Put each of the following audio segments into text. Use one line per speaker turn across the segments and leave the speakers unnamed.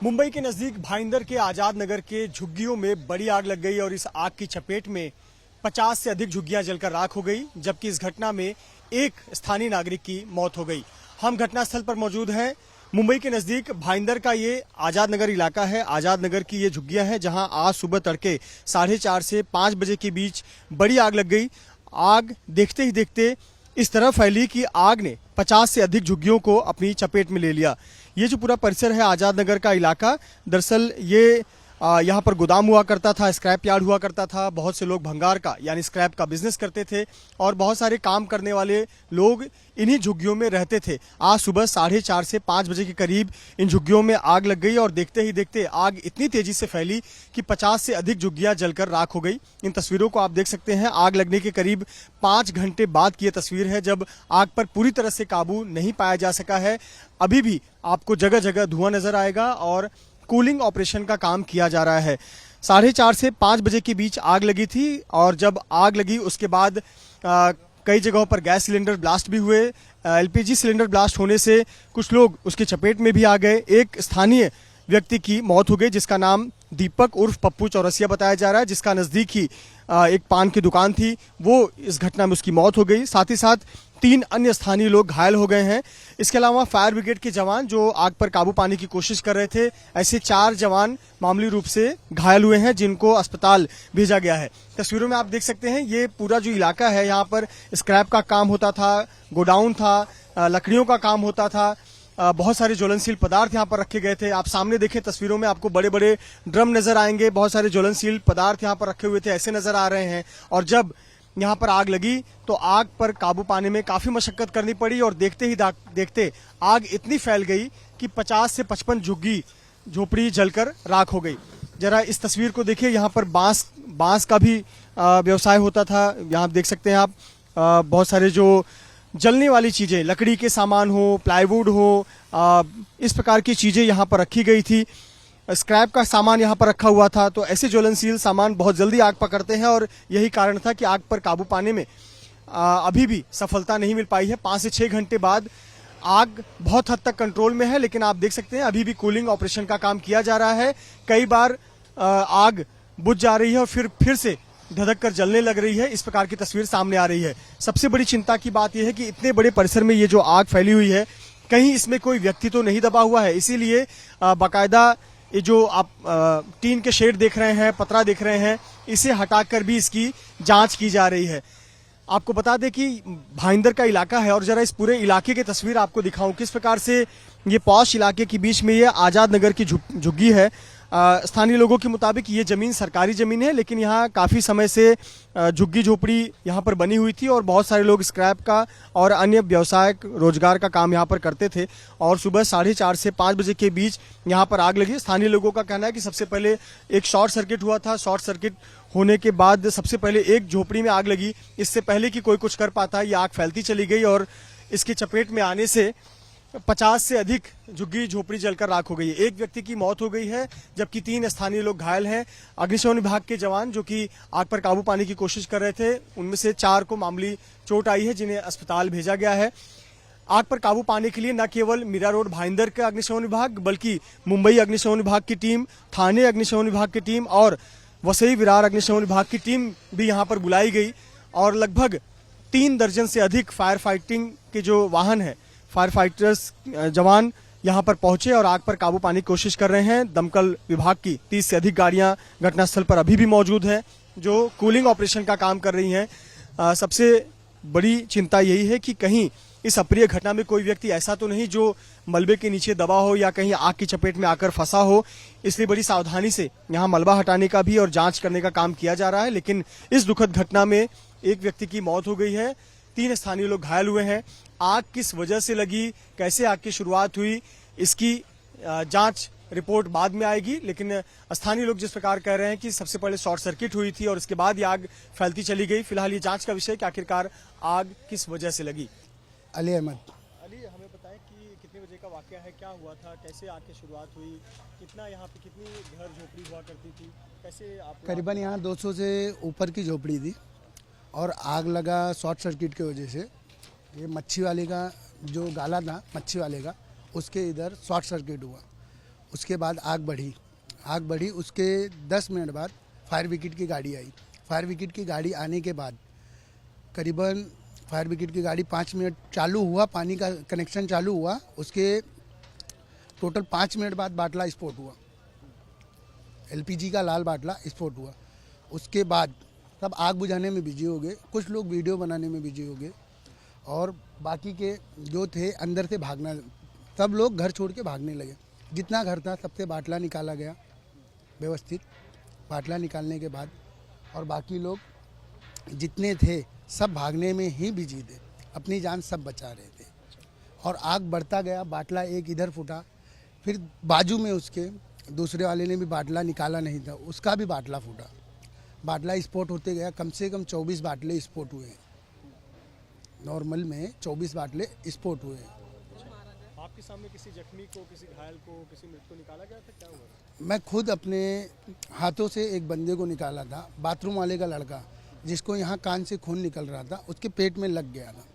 मुंबई के नजदीक भाईंदर के आजाद नगर के झुग्गियों में बड़ी आग लग गई और इस आग की चपेट में 50 से अधिक झुग्गियां जलकर राख हो गई, जबकि इस घटना में एक स्थानीय नागरिक की मौत हो गई। हम घटनास्थल पर मौजूद हैं। मुंबई के नजदीक भाईंदर का ये आजाद नगर इलाका है। आजाद नगर की ये झुग्गियां हैं जहां आज सुबह तड़के 4:30 से 5 बजे के बीच बड़ी आग लग गई। आग देखते ही देखते इस तरह फैली कि आग ने 50 से अधिक झुग्गियों को अपनी चपेट में ले लिया। ये जो पूरा परिसर है आजाद नगर का इलाका, दरअसल ये यहाँ पर गोदाम हुआ करता था, स्क्रैप यार्ड हुआ करता था। बहुत से लोग भंगार का यानी स्क्रैप का बिजनेस करते थे और बहुत सारे काम करने वाले लोग इन्हीं झुग्गियों में रहते थे। आज सुबह 4:30 से 5 बजे के करीब इन झुग्गियों में आग लग गई और देखते ही देखते आग इतनी तेजी से फैली कि 50 से अधिक झुग्गियां जलकर राख हो गई। इन तस्वीरों को आप देख सकते हैं। आग लगने के करीब 5 घंटे बाद की यह तस्वीर है, जब आग पर पूरी तरह से काबू नहीं पाया जा सका है। अभी भी आपको जगह जगह धुआं नजर आएगा और कूलिंग ऑपरेशन का काम किया जा रहा है। 4:30 से 5 बजे के बीच आग लगी थी और जब आग लगी उसके बाद कई जगहों पर गैस सिलेंडर ब्लास्ट भी हुए। एलपीजी सिलेंडर ब्लास्ट होने से कुछ लोग उसकी चपेट में भी आ गए। एक स्थानीय व्यक्ति की मौत हो गई जिसका नाम दीपक उर्फ पप्पू चौरसिया बताया जा रहा है, जिसका नजदीक ही एक पान की दुकान थी। वो इस घटना में उसकी मौत हो गई। साथ ही साथ 3 अन्य स्थानीय लोग घायल हो गए हैं। इसके अलावा फायर ब्रिगेड के जवान जो आग पर काबू पाने की कोशिश कर रहे थे, ऐसे 4 जवान मामूली रूप से घायल हुए हैं जिनको अस्पताल भेजा गया है। तस्वीरों में आप देख सकते हैं ये पूरा जो इलाका है, यहाँ पर स्क्रैप का काम होता था, गोडाउन था, लकड़ियों का काम होता था। बहुत सारे ज्वलनशील पदार्थ यहाँ पर रखे गए थे। आप सामने देखें तस्वीरों में आपको बड़े बड़े ड्रम नजर आएंगे। बहुत सारे ज्वलनशील पदार्थ यहाँ पर रखे हुए थे, ऐसे नजर आ रहे हैं। और जब यहाँ पर आग लगी तो आग पर काबू पाने में काफी मशक्कत करनी पड़ी और देखते ही देखते आग इतनी फैल गई कि 50 से 55 झुग्गी झोपड़ी जलकर राख हो गई। जरा इस तस्वीर को देखिए। यहाँ पर बांस का भी व्यवसाय होता था। यहाँ आप देख सकते हैं आप बहुत सारे जो जलने वाली चीजें, लकड़ी के सामान हो, प्लाईवुड हो, इस प्रकार की चीजें यहाँ पर रखी गई थी। स्क्रैप का सामान यहाँ पर रखा हुआ था। तो ऐसे ज्वलनशील सामान बहुत जल्दी आग पकड़ते हैं और यही कारण था कि आग पर काबू पाने में अभी भी सफलता नहीं मिल पाई है। 5 से 6 घंटे बाद आग बहुत हद तक कंट्रोल में है, लेकिन आप देख सकते हैं अभी भी कूलिंग ऑपरेशन का काम किया जा रहा है। कई बार आग बुझ जा रही है और फिर से धधक कर जलने लग रही है। इस प्रकार की तस्वीर सामने आ रही है। सबसे बड़ी चिंता की बात यह है कि इतने बड़े परिसर में ये जो आग फैली हुई है, कहीं इसमें कोई व्यक्ति तो नहीं दबा हुआ है। इसीलिए बाकायदा ये जो आप टीन के शेड देख रहे हैं, पतरा देख रहे हैं, इसे हटाकर भी इसकी जांच की जा रही है। आपको बता दें कि भाईंदर का इलाका है और जरा इस पूरे इलाके की तस्वीर आपको दिखाऊं किस प्रकार से ये पॉश इलाके के बीच में ये आजाद नगर की झुग्गी है। स्थानीय लोगों के मुताबिक ये जमीन सरकारी जमीन है, लेकिन यहाँ काफी समय से झुग्गी झोपड़ी यहाँ पर बनी हुई थी और बहुत सारे लोग स्क्रैप का और अन्य व्यवसायिक रोजगार का काम यहाँ पर करते थे। और सुबह 4:30 से 5 बजे के बीच यहाँ पर आग लगी। स्थानीय लोगों का कहना है कि सबसे पहले एक शॉर्ट सर्किट हुआ था। शॉर्ट सर्किट होने के बाद सबसे पहले एक झोपड़ी में आग लगी। इससे पहले कि कोई कुछ कर पाता, ये आग फैलती चली गई और इसकी चपेट में आने से 50 से अधिक झुग्गी झोपड़ी जलकर राख हो गई है। एक व्यक्ति की मौत हो गई है, जबकि 3 स्थानीय लोग घायल हैं। अग्निशमन विभाग के जवान जो कि आग पर काबू पाने की कोशिश कर रहे थे, उनमें से 4 को मामूली चोट आई है, जिन्हें अस्पताल भेजा गया है। आग पर काबू पाने के लिए न केवल मीरा रोड भाईंदर का अग्निशमन विभाग, बल्कि मुंबई अग्निशमन विभाग की टीम, थाने अग्निशमन विभाग की टीम और वसई विरार अग्निशमन विभाग की टीम भी यहाँ पर बुलाई गई और लगभग 3 दर्जन से अधिक फायर फाइटिंग के जो वाहन है, फायर फाइटर्स जवान यहां पर पहुंचे और आग पर काबू पाने की कोशिश कर रहे हैं। दमकल विभाग की 30 से अधिक गाड़ियां घटनास्थल पर अभी भी मौजूद हैं जो कूलिंग ऑपरेशन का काम कर रही हैं। सबसे बड़ी चिंता यही है कि कहीं इस अप्रिय घटना में कोई व्यक्ति ऐसा तो नहीं जो मलबे के नीचे दबा हो या कहीं आग की चपेट में आकर फंसा हो। इसलिए बड़ी सावधानी से यहाँ मलबा हटाने का भी और जांच करने का काम किया जा रहा है। लेकिन इस दुखद घटना में एक व्यक्ति की मौत हो गई है, 3 स्थानीय लोग घायल हुए हैं। आग किस वजह से लगी, कैसे आग की शुरुआत हुई, इसकी जांच रिपोर्ट बाद में आएगी। लेकिन स्थानीय लोग जिस प्रकार कह रहे हैं कि सबसे पहले शॉर्ट सर्किट हुई थी और इसके बाद ये आग फैलती चली गई। फिलहाल ये जांच का विषय कि आखिरकार आग किस वजह से लगी।
अली अहमद।
अली, हमें बताएं कि कितने बजे का वाकया है, क्या हुआ था, कैसे आग की शुरुआत हुई, कितना यहाँ पे कितनी घर झोपड़ी हुआ करती थी, कैसे आप?
करीबन यहाँ 200 से ऊपर की झोपड़ी थी और आग लगा शॉर्ट सर्किट की वजह से। ये मच्छी वाले का जो गाला था, मच्छी वाले का, उसके इधर शॉर्ट सर्किट हुआ उसके बाद आग बढ़ी। उसके 10 मिनट बाद फायर ब्रिगेड की गाड़ी आई। फायर ब्रिगेड की गाड़ी आने के बाद करीबन फायर ब्रिगेड की गाड़ी 5 मिनट चालू हुआ, पानी का कनेक्शन चालू हुआ। उसके टोटल 5 मिनट बाद बाटला स्फोट हुआ, एलपीजी का लाल बाटला स्फोट हुआ। उसके बाद सब आग बुझाने में बिजी हो गए, कुछ लोग वीडियो बनाने में बिजी हो गए और बाकी के जो थे अंदर से भागना, सब लोग घर छोड़ के भागने लगे। जितना घर था सबसे बाटला निकाला गया व्यवस्थित। बाटला निकालने के बाद और बाकी लोग जितने थे सब भागने में ही बिजी थे, अपनी जान सब बचा रहे थे। और आग बढ़ता गया, बाटला एक इधर फूटा, फिर बाजू में उसके दूसरे वाले ने भी बाटला निकाला नहीं था, उसका भी बाटला फूटा। बाटला स्फोट होते गया, कम से कम 24 बाटले स्फोट हुए हैं। नॉर्मल में 24 बाटले स्फोट हुए हैं।
आपके सामने किसी जख्मी को, किसी घायल को, किसी मृत को निकाला गया था, क्या हुआ?
मैं खुद अपने हाथों से एक बंदे को निकाला था, बाथरूम वाले का लड़का, जिसको यहाँ कान से खून निकल रहा था, उसके पेट में लग गया था।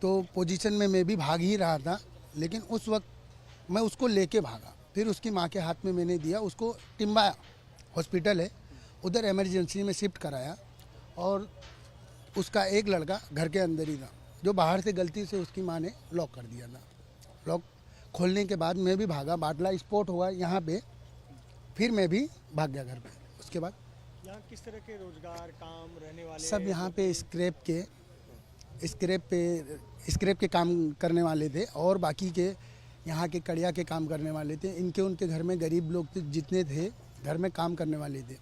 तो पोजीशन में मैं भी भाग ही रहा था, लेकिन उस वक्त मैं उसको लेके भागा। फिर उसकी माँ के हाथ में मैंने दिया, उसको टिम्बा हॉस्पिटल है उधर इमरजेंसी में शिफ्ट कराया। और उसका एक लड़का घर के अंदर ही था, जो बाहर से गलती से उसकी माँ ने लॉक कर दिया था। लॉक खोलने के बाद मैं भी भागा, बाटला स्फोट हुआ यहाँ पे, फिर मैं भी भाग गया घर पे। उसके बाद
यहाँ किस तरह के रोजगार, काम, रहने वाले
सब यहाँ पे स्क्रैप के काम करने वाले थे और बाकी के यहाँ के कड़िया के काम करने वाले थे। इनके उनके घर में गरीब लोग जितने थे घर में काम करने वाले थे।